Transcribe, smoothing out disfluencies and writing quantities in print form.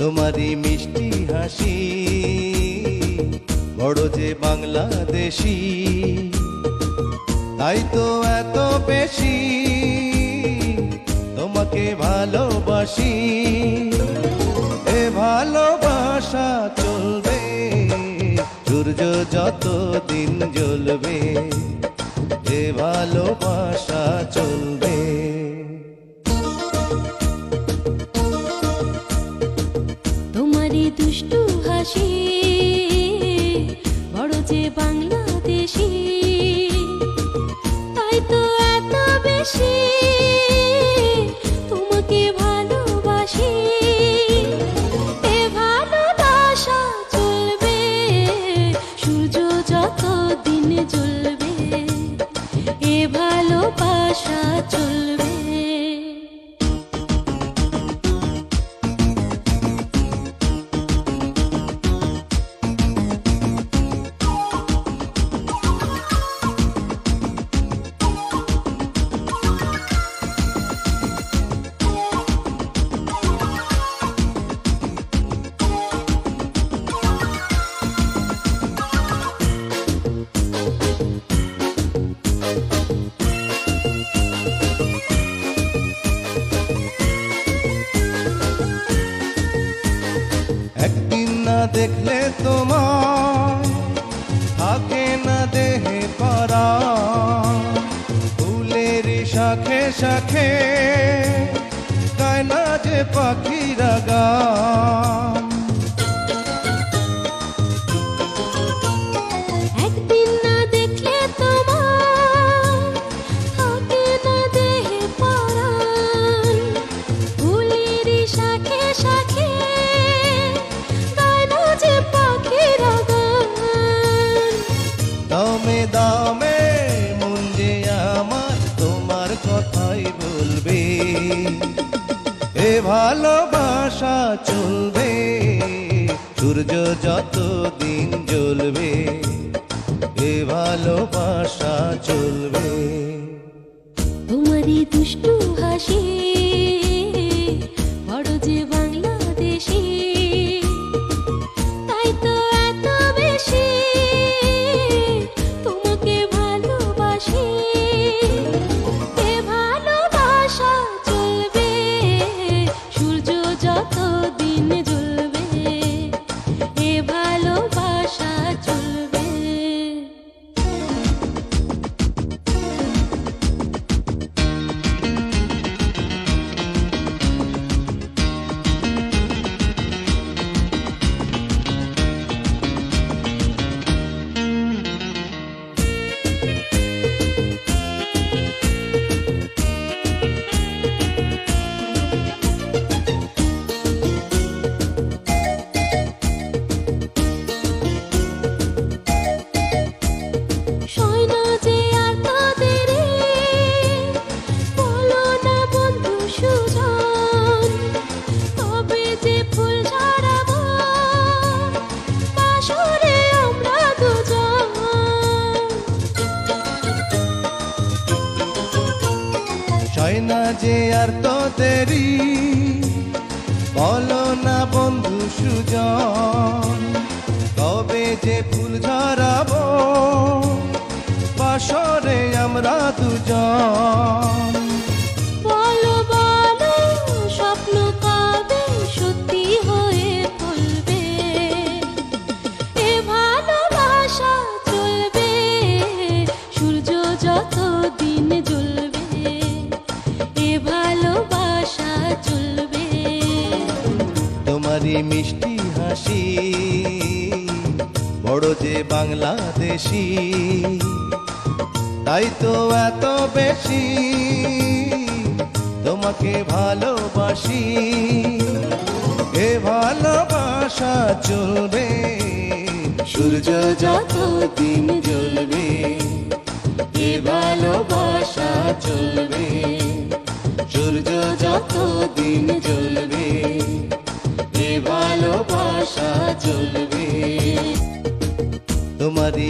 তোমারই মিষ্টি হাসি বড় যে বাংলাদেশি, তাই তো এত বেশি তোমাকে ভালোবাসি। এ ভালোবাসা চলবে সূর্য যত দিন জ্বলবে, এ ভালোবাসা চলবে। তোমারই দুষ্টু হাসি বড় যে বাংলাদেশি, তাই তো এত বেশি তোমাকে ভালোবাসি। এ ভালোবাসা চলবে সূর্য যত দিন জ্বলবে, এ ভালোবাসা চলবে। একদিন না দেখলে তোমার থাকে না দেহে পারা, ফুলের শাখে শাখে গায় না যে পাখিরা গান। একদিন না দেখলে তোমার থাকে না দেহে পরাণ, ফুলের শাখে শাখে গায় না যে পাখিরা গান। দামে দামে মন যে আমার তোমার কথাই বলবে, এ ভালোবাসা চলবে সূর্য যত দিন জ্বলবে, এ ভালোবাসা চলবে। তোমারই দুষ্টু হাসি বড় যে বাংলাদেশি, তাই তো এত বেশি তোমাকে ভালোবাসি। এ ভালোবাসা চলবে সূর্য যত দিন জ্বলবে, এ ভালোবাসা চলবে। সয়না যে আর তোদেরে বলো না বন্ধু সুজন, তবে যে ফুল ঝরাবো বাসরে আমরা দুজন। সয়না যে আর তোদেরি বলো না বন্ধু সুজন, তবে যে ফুল ঝরাবো বাসরে আমরা দুজন। বলো বলো স্বপ্ন কবে সত্যি হয়ে ফলবে, এ ভালোবাসা চলবে সূর্য যত দিন জ্বলবে, এ ভালোবাসা চলবে। তোমারই মিষ্টি হাসি বড় যে বাংলাদেশি, তাই তো এত বেশি তোমাকে ভালোবাসি। এ ভালোবাসা চলবে সূর্য যত দিন জ্বলবে, এ ভালোবাসা চলবে সূর্য যত দিন জ্বলবে, এ ভালোবাসা চলবে। তোমারই